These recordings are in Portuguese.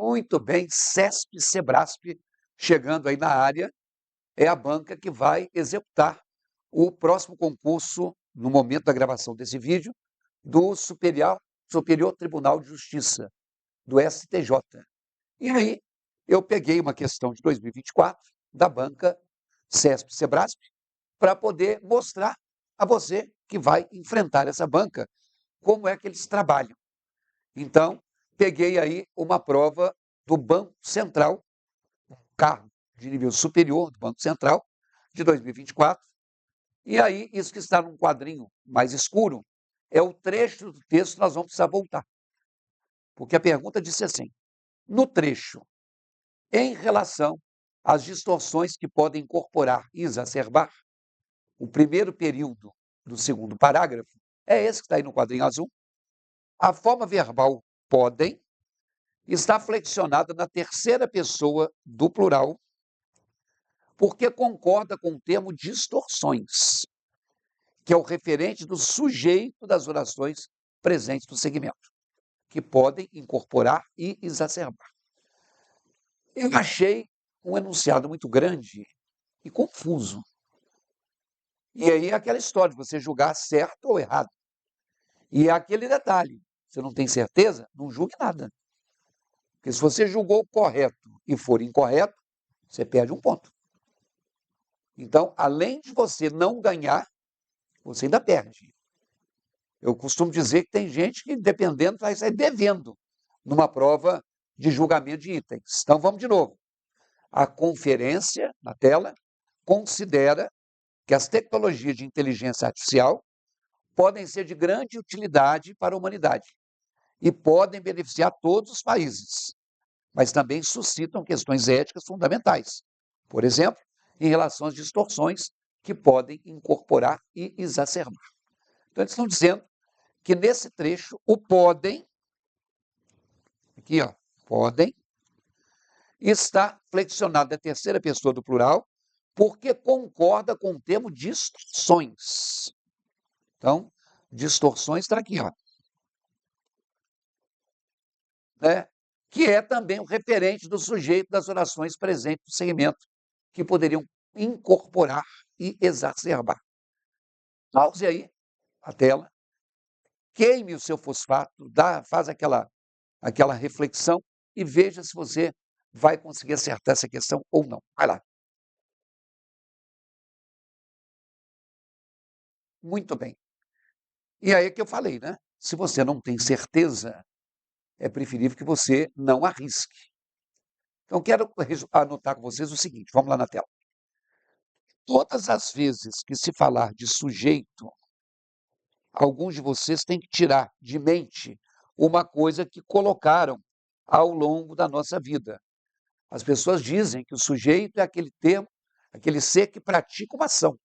Muito bem, CESP, Sebrasp, chegando aí na área, é a banca que vai executar o próximo concurso, no momento da gravação desse vídeo, do Superior Tribunal de Justiça, do STJ. E aí, eu peguei uma questão de 2024 da banca CESP, Sebrasp, para poder mostrar a você que vai enfrentar essa banca, como é que eles trabalham. Então, peguei aí uma prova do Banco Central, cargo de nível superior do Banco Central, de 2024. E aí, isso que está num quadrinho mais escuro, é o trecho do texto que nós vamos precisar voltar. Porque a pergunta disse assim, no trecho, em relação às distorções que podem incorporar e exacerbar, o primeiro período do segundo parágrafo, é esse que está aí no quadrinho azul, a forma verbal podem está flexionada na terceira pessoa do plural, porque concorda com o termo distorções, que é o referente do sujeito das orações presentes no segmento, que podem incorporar e exacerbar. Eu achei um enunciado muito grande e confuso. E aí é aquela história de você julgar certo ou errado. E é aquele detalhe, você não tem certeza, não julgue nada. Porque se você julgou correto e for incorreto, você perde um ponto. Então, além de você não ganhar, você ainda perde. Eu costumo dizer que tem gente que, dependendo, vai sair devendo numa prova de julgamento de itens. Então, vamos de novo. A conferência, na tela, considera que as tecnologias de inteligência artificial podem ser de grande utilidade para a humanidade e podem beneficiar todos os países, mas também suscitam questões éticas fundamentais. Por exemplo, em relação às distorções que podem incorporar e exacerbar. Então, eles estão dizendo que nesse trecho, o podem, aqui, ó, podem, está flexionado na terceira pessoa do plural, porque concorda com o termo distorções. Então, distorções está aqui, ó. Né? Que é também o referente do sujeito das orações presentes no segmento, que poderiam incorporar e exacerbar. Pause aí a tela, queime o seu fosfato, faz aquela reflexão e veja se você vai conseguir acertar essa questão ou não. Vai lá. Muito bem. E aí é que eu falei, né? Se você não tem certeza, é preferível que você não arrisque. Então, quero anotar com vocês o seguinte, vamos lá na tela. Todas as vezes que se falar de sujeito, alguns de vocês têm que tirar de mente uma coisa que colocaram ao longo da nossa vida. As pessoas dizem que o sujeito é aquele termo, aquele ser que pratica uma ação.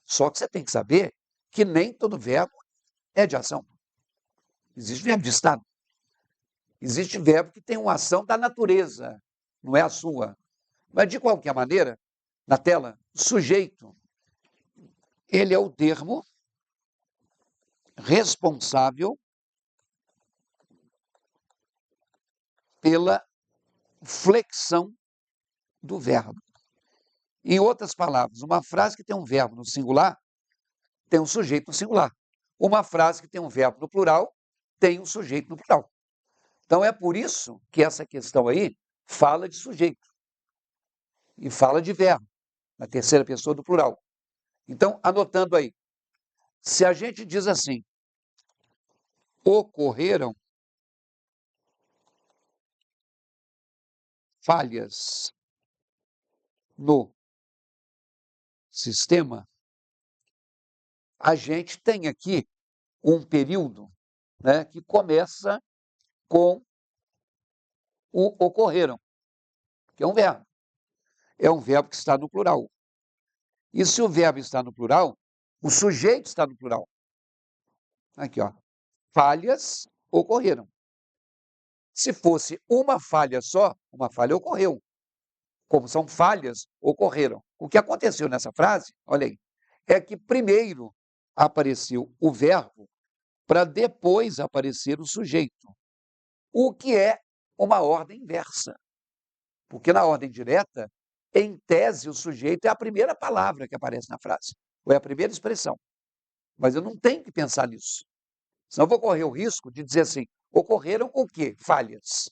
Só que você tem que saber que nem todo verbo é de ação. Existe verbo de estado. Existe verbo que tem uma ação da natureza, não é a sua. Mas, de qualquer maneira, na tela, sujeito, ele é o termo responsável pela flexão do verbo. Em outras palavras, uma frase que tem um verbo no singular tem um sujeito no singular. Uma frase que tem um verbo no plural tem um sujeito no plural. Então, é por isso que essa questão aí fala de sujeito e fala de verbo, na terceira pessoa do plural. Então, anotando aí, se a gente diz assim, ocorreram falhas no sistema, a gente tem aqui um período, né, que começa com o ocorreram, que é um verbo. É um verbo que está no plural. E se o verbo está no plural, o sujeito está no plural. Aqui, ó. Falhas ocorreram. Se fosse uma falha só, uma falha ocorreu. Como são falhas, ocorreram. O que aconteceu nessa frase, olha aí, é que primeiro apareceu o verbo para depois aparecer o sujeito. O que é uma ordem inversa. Porque na ordem direta, em tese, o sujeito é a primeira palavra que aparece na frase, ou é a primeira expressão. Mas eu não tenho que pensar nisso. Senão eu vou correr o risco de dizer assim, ocorreram o quê? Falhas.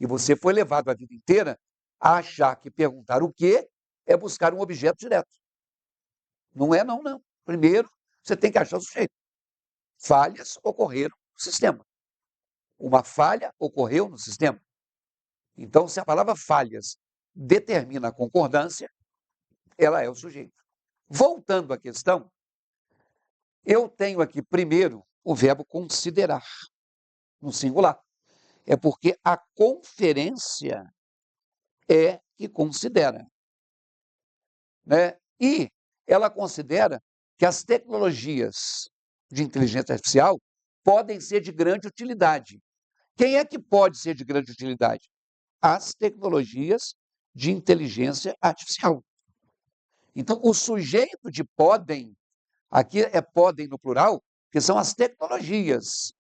E você foi levado a vida inteira a achar que perguntar o quê é buscar um objeto direto. Não é não, não. Primeiro, você tem que achar o sujeito. Falhas ocorreram no sistema. Uma falha ocorreu no sistema. Então, se a palavra falhas determina a concordância, ela é o sujeito. Voltando à questão, eu tenho aqui primeiro o verbo considerar, no singular. É porque a conferência é que considera, né? E ela considera que as tecnologias de inteligência artificial podem ser de grande utilidade. Quem é que pode ser de grande utilidade? As tecnologias de inteligência artificial. Então, o sujeito de podem, aqui é podem no plural, que são as tecnologias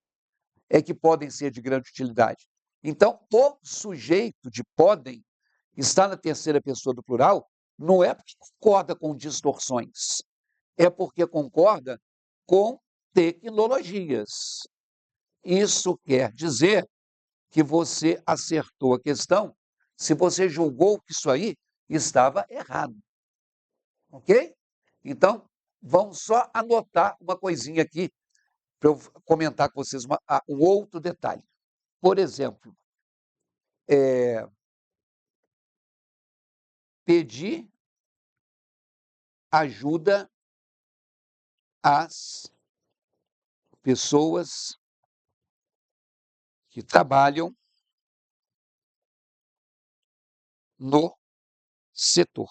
que podem ser de grande utilidade. Então, o sujeito de podem está na terceira pessoa do plural, não é porque concorda com distorções, é porque concorda com tecnologias. Isso quer dizer que você acertou a questão se você julgou que isso aí estava errado. Ok? Então, vamos só anotar uma coisinha aqui para eu comentar com vocês um outro detalhe. Por exemplo, pedir ajuda às pessoas que trabalham no setor.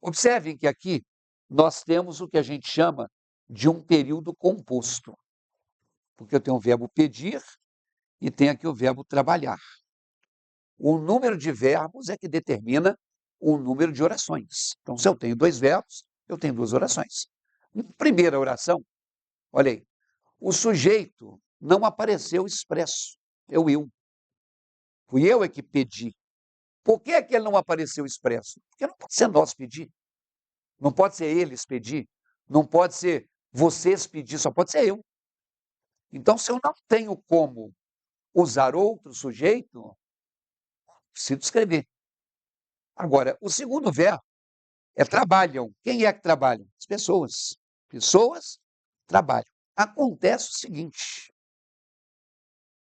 Observem que aqui nós temos o que a gente chama de um período composto, porque eu tenho o verbo pedir e tenho aqui o verbo trabalhar. O número de verbos é que determina o número de orações. Então, se eu tenho 2 verbos, eu tenho 2 orações. Na primeira oração, olha aí, o sujeito não apareceu expresso, é o eu. Fui eu que pedi. Por que é que ele não apareceu expresso? Porque não pode ser nós pedir, não pode ser eles pedir, não pode ser vocês pedir, só pode ser eu. Então, se eu não tenho como usar outro sujeito, preciso escrever. Agora, o segundo verbo é trabalham. Quem é que trabalham? As pessoas. Pessoas trabalham. Acontece o seguinte,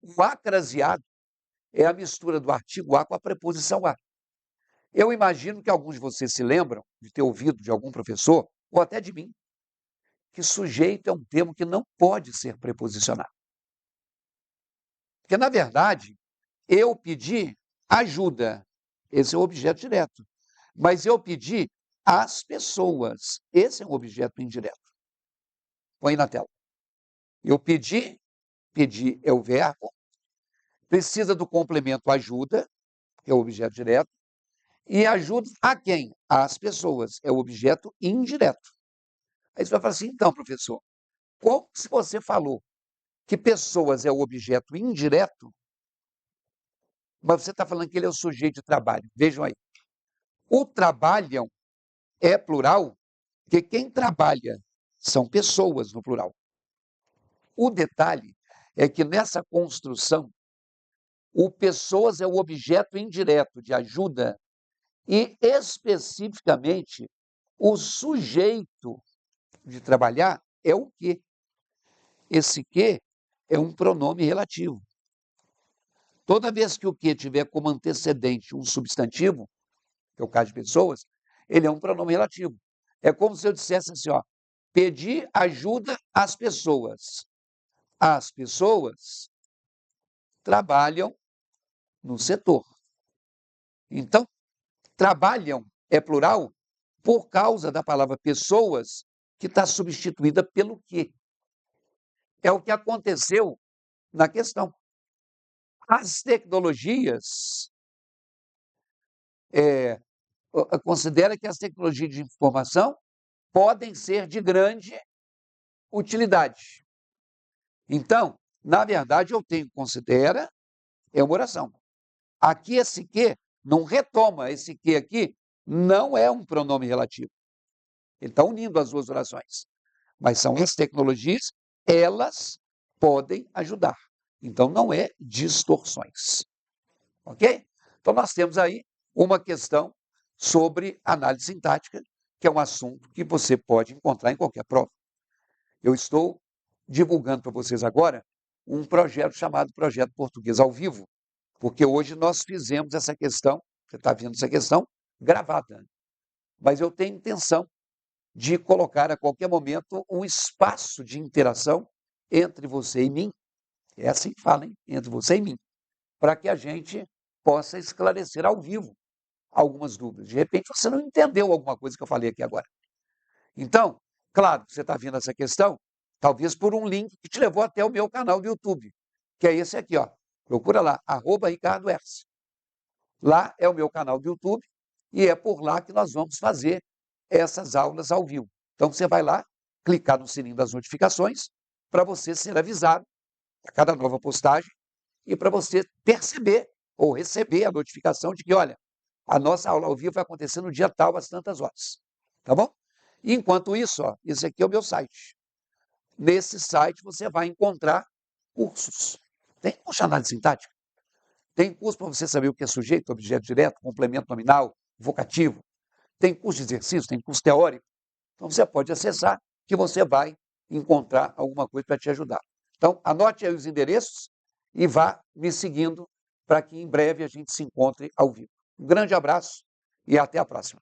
o acraseado é a mistura do artigo a com a preposição a. Eu imagino que alguns de vocês se lembram de ter ouvido de algum professor, ou até de mim, que sujeito é um termo que não pode ser preposicionado. Porque, na verdade, eu pedi ajuda, esse é o objeto direto. Mas eu pedi às pessoas, esse é um objeto indireto. Põe na tela. Eu pedi, pedir é o verbo, precisa do complemento ajuda, que é o objeto direto, e ajuda a quem? Às pessoas, é o objeto indireto. Aí você vai falar assim, então, professor, como se você falou que pessoas é o objeto indireto, mas você está falando que ele é o sujeito de trabalho. Vejam aí. O trabalham é plural, porque quem trabalha são pessoas no plural. O detalhe é que nessa construção, o pessoas é o objeto indireto de ajuda e, especificamente, o sujeito de trabalhar é o quê? Esse quê é um pronome relativo. Toda vez que o que tiver como antecedente um substantivo, que é o caso de pessoas, ele é um pronome relativo. É como se eu dissesse assim, ó, pedir ajuda às pessoas. As pessoas trabalham no setor. Então, trabalham é plural por causa da palavra pessoas, que está substituída pelo que. É o que aconteceu na questão. As tecnologias, considera que as tecnologias de informação podem ser de grande utilidade. Então, na verdade, eu tenho considera é uma oração. Aqui esse que não retoma, esse que aqui não é um pronome relativo. Ele está unindo as duas orações. Mas são as tecnologias, elas podem ajudar. Então não é distorções. Ok? Então nós temos aí uma questão sobre análise sintática, que é um assunto que você pode encontrar em qualquer prova. Eu estou divulgando para vocês agora um projeto chamado Projeto Português ao Vivo, porque hoje nós fizemos essa questão, você está vendo essa questão, gravada. Mas eu tenho intenção de colocar a qualquer momento um espaço de interação entre você e mim, é assim que fala, hein? Entre você e mim, para que a gente possa esclarecer ao vivo algumas dúvidas. De repente você não entendeu alguma coisa que eu falei aqui agora. Então, claro, você está vendo essa questão, talvez por um link que te levou até o meu canal do YouTube, que é esse aqui, ó. Procura lá, @Ricardo Herce. Lá é o meu canal do YouTube e é por lá que nós vamos fazer essas aulas ao vivo. Então você vai lá, clicar no sininho das notificações para você ser avisado a cada nova postagem e para você perceber ou receber a notificação de que, olha, a nossa aula ao vivo vai acontecer no dia tal, às tantas horas. Tá bom? E enquanto isso, ó, esse aqui é o meu site. Nesse site você vai encontrar cursos. Tem curso de análise sintática? Tem curso para você saber o que é sujeito, objeto direto, complemento nominal, vocativo. Tem curso de exercício, tem curso teórico. Então você pode acessar que você vai encontrar alguma coisa para te ajudar. Então anote aí os endereços e vá me seguindo para que em breve a gente se encontre ao vivo. Um grande abraço e até a próxima.